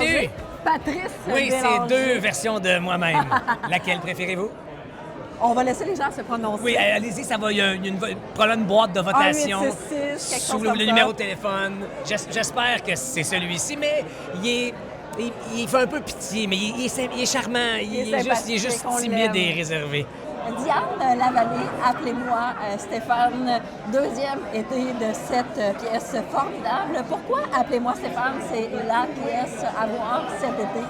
Salut! Patrice Oui, c'est Bélanger. deux versions de moi-même. Laquelle préférez-vous? On va laisser les gens se prononcer. Oui, allez-y, ça va. Il y a probablement une boîte de votation 1 8 6 6, quelque sous chose le comme ça. numéro de téléphone. J'espère que c'est celui-ci, mais il fait un peu pitié, mais il est charmant. Il est juste on timide l'aime. et réservé. Diane Lavallée, appelez-moi Stéphane, deuxième été de cette pièce formidable. Pourquoi Appelez-moi Stéphane, c'est la pièce à voir cet été?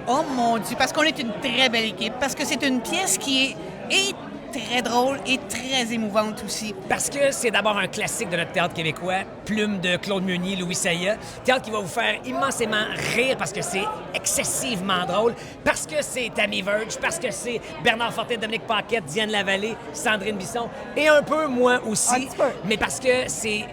Oh mon Dieu, parce qu'on est une très belle équipe, parce que c'est une pièce qui est très drôle et très émouvante aussi. Parce que c'est d'abord un classique de notre théâtre québécois, Plume de Claude Meunier, Louis Saya. Théâtre qui va vous faire immensément rire parce que c'est excessivement drôle, parce que c'est Tammy Verge, parce que c'est Bernard Fortin, Dominique Paquette, Diane Lavallée, Sandrine Bisson, et un peu moi Un aussi. petit peu. Mais parce que c'est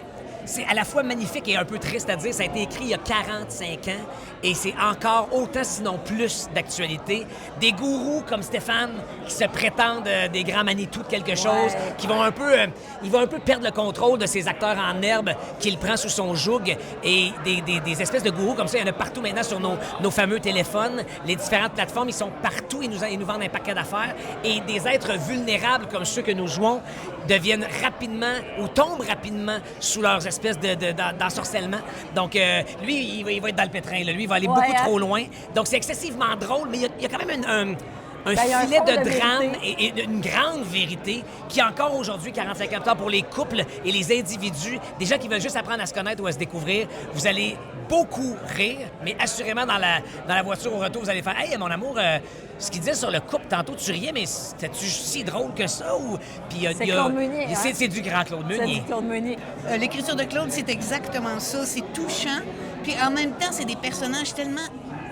à la fois magnifique et un peu triste à dire. Ça a été écrit il y a 45 ans et c'est encore autant, sinon plus, d'actualité. Des gourous comme Stéphane qui se prétendent des grands Manitou de quelque chose, qui vont un peu, il va un peu perdre le contrôle de ses acteurs en herbe qu'il prend sous son joug. Et des espèces de gourous comme ça, il y en a partout maintenant sur nos fameux téléphones. Les différentes plateformes, ils sont partout. Ils nous vendent un paquet d'affaires. Et des êtres vulnérables comme ceux que nous jouons deviennent rapidement ou tombent rapidement sous leurs espèces d'ensorcellement. Donc, lui, il va être dans le pétrin. Là. Lui, il va aller beaucoup trop loin. Donc, c'est excessivement drôle, mais il y a quand même un filet fond de de drame vérité. et une grande vérité qui, encore aujourd'hui, 45 ans plus tard, pour les couples et les individus, des gens qui veulent juste apprendre à se connaître ou à se découvrir, vous allez beaucoup rire, mais assurément, dans la voiture au retour, vous allez faire « Hey, mon amour, ce qu'il disait sur le couple, tantôt, tu riais, mais c'était-tu si drôle que ça? » Puis C'est Claude Meunier, hein? C'est du grand Claude C'est Meunier. du Claude Meunier. L'écriture de Claude, c'est exactement ça. C'est touchant. Puis en même temps, c'est des personnages tellement...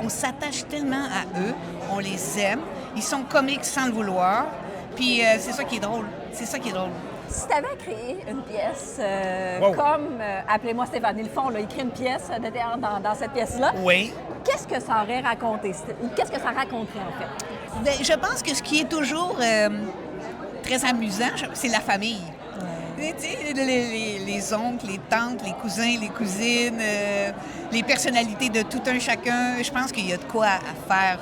On s'attache tellement à eux. On les aime. Ils sont comiques sans le vouloir. Puis c'est ça qui est drôle. C'est ça qui est drôle. Si tu avais créé une pièce Wow. comme Appelez-moi Stéphane, ils le font, là, écrit une pièce de théâtre dans cette pièce-là, Oui. qu'est-ce que ça aurait raconté? Ou qu'est-ce que ça raconterait, en fait? Ben, je pense que ce qui est toujours très amusant, c'est la famille. Tu sais, les oncles, les tantes, les cousins, les cousines, les personnalités de tout un chacun. Je pense qu'il y a de quoi à faire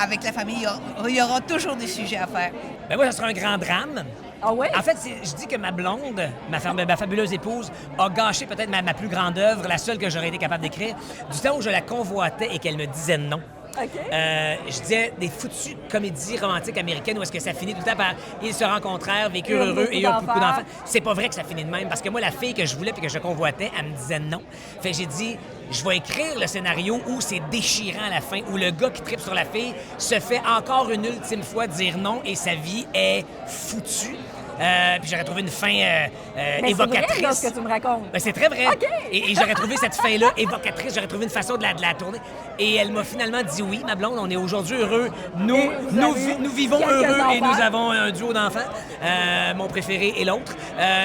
avec la famille. Il y aura toujours des sujets à faire. Ben moi, ça sera un grand drame. Ah oui? En fait, je dis que ma blonde, ma fabuleuse épouse, a gâché peut-être ma plus grande œuvre, la seule que j'aurais été capable d'écrire, du temps où je la convoitais et qu'elle me disait non. OK. Je disais des foutues comédies romantiques américaines où est-ce que ça finit tout le temps par ils se rencontrèrent, vécurent heureux et ont beaucoup d'enfants. C'est pas vrai que ça finit de même parce que moi, la fille que je voulais et que je convoitais, elle me disait non. Fait que j'ai dit, je vais écrire le scénario où c'est déchirant à la fin, où le gars qui tripe sur la fille se fait encore une ultime fois dire non et sa vie est foutue. Puis j'aurais trouvé une fin évocatrice. C'est vrai, là, ce que tu me racontes. Ben, c'est très vrai. OK. Et j'aurais trouvé cette fin-là évocatrice. J'aurais trouvé une façon de la tourner. Et elle m'a finalement dit oui, ma blonde. On est aujourd'hui heureux. Nous vivons quelques heureux et enfants. nous avons un duo d'enfants. Mon préféré et l'autre.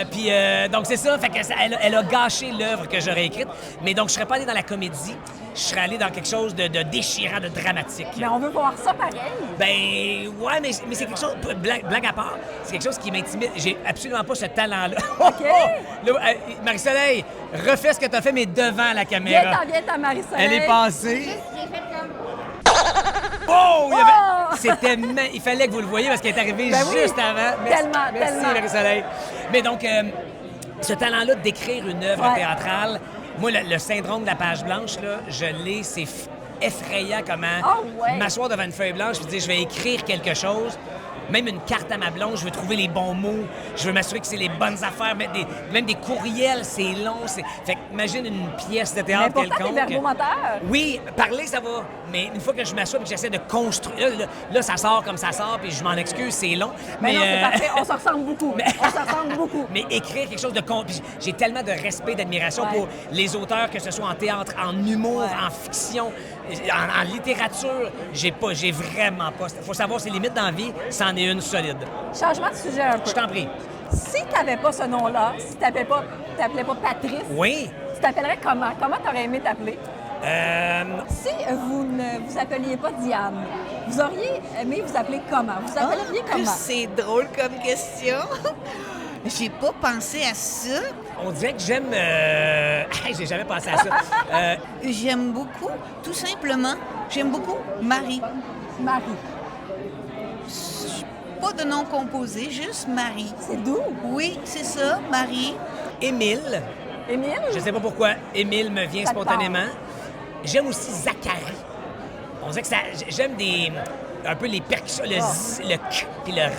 Puis donc c'est ça. Fait que elle a gâché l'œuvre que j'aurais écrite. Mais donc je serais pas allé dans la comédie. Je serais allé dans quelque chose de déchirant, de dramatique. Mais on veut voir ça pareil. Ben, ouais, mais c'est quelque chose, blague à part, c'est quelque chose qui m'intimide. J'ai absolument pas ce talent-là. OK. Là, Marie-Soleil, refais ce que t'as fait, mais devant la caméra. Viens-t'en, Marie-Soleil. Elle est passée. Oh! Il fallait que vous le voyiez parce qu'elle est arrivée Ben oui. juste avant. Tellement. Merci, Marie-Soleil. Mais donc, ce talent-là d'écrire une œuvre Ouais. théâtrale, moi, le syndrome de la page blanche, là, je l'ai, c'est effrayant comment Ah ouais. m'asseoir devant une feuille blanche et dire je vais écrire quelque chose. Même une carte à ma blonde, je veux trouver les bons mots, je veux m'assurer que c'est les bonnes affaires, même des courriels, c'est long. Fait que imagine une pièce de Mais théâtre pourtant, t'es quelconque. verbomoteur. Oui, parler, ça va. Mais une fois que je m'assois et que j'essaie de construire, là, ça sort comme ça sort, puis je m'en excuse, c'est long. Mais non, c'est parfait. On se ressemble beaucoup. On se ressemble beaucoup. Mais écrire quelque chose de... Puis j'ai tellement de respect, d'admiration pour les auteurs, que ce soit en théâtre, en humour, en fiction, en littérature. J'ai vraiment pas... Faut savoir ses limites dans la vie, c'en est une solide. Changement de sujet un peu. Je t'en prie. Si tu n'avais pas ce nom-là, si tu t'appelais pas Patrice, Oui. tu t'appellerais comment? Comment tu aurais aimé t'appeler? Si vous ne vous appeliez pas Diane, vous auriez aimé vous appeler comment? Vous appelleriez comment? C'est drôle comme question. J'ai pas pensé à ça. On dirait que j'aime... J'ai jamais pensé à ça. J'aime beaucoup, tout simplement, j'aime beaucoup Marie. Marie. Pas de nom composé, juste Marie. C'est doux. Oui, c'est ça, Marie. Émile. Émile? Je sais pas pourquoi Émile me vient Ça te spontanément. J'aime aussi Zachary. On dirait que ça... J'aime un peu les percussions, le Z, le K, puis le R.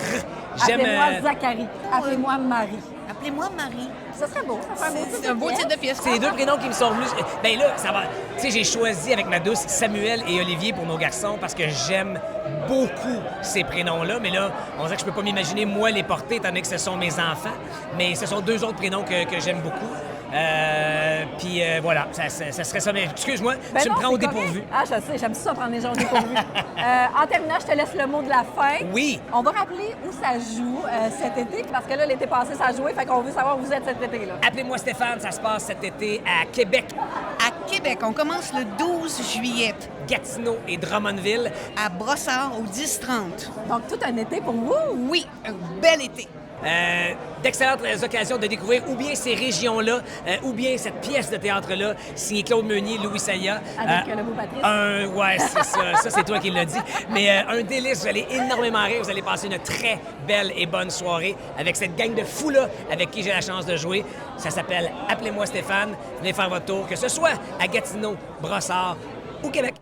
J'aime... Appelez-moi Zachary. Appelez-moi Marie. Appelez-moi Marie. Ça serait beau. Ça ferait C'est un beau titre de pièce. C'est les deux prénoms qui me sont venus. Ben là, ça va. Tu sais, j'ai choisi avec ma douce Samuel et Olivier pour nos garçons parce que j'aime beaucoup ces prénoms-là. Mais là, on dirait que je peux pas m'imaginer moi les porter étant donné que ce sont mes enfants. Mais ce sont deux autres prénoms que j'aime beaucoup. Puis voilà, ça serait ça. Mais excuse-moi, Ben tu non, me prends au c'est dépourvu. correct. Ah, je sais, j'aime ça prendre les gens au dépourvu. En terminant, je te laisse le mot de la fin. Oui. On va rappeler où ça joue cet été, parce que là, l'été passé, ça a joué, fait qu'on veut savoir où vous êtes cet été-là. Appelez-moi Stéphane, ça se passe cet été à Québec, À Québec, on commence le 12 juillet. Gatineau et Drummondville. À Brossard, au 10-30. Donc, tout un été pour vous. Oui, un bel été. D'excellentes occasions de découvrir ou bien ces régions-là, ou bien cette pièce de théâtre-là, signée Claude Meunier, Louis Saya. Avec le beau Patrice. Ouais, c'est ça. Ça, c'est toi qui l'as dit. Mais un délice. Vous allez énormément rire. Vous allez passer une très belle et bonne soirée avec cette gang de fous-là avec qui j'ai la chance de jouer. Ça s'appelle Appelez-moi Stéphane. Venez faire votre tour, que ce soit à Gatineau, Brossard ou Québec.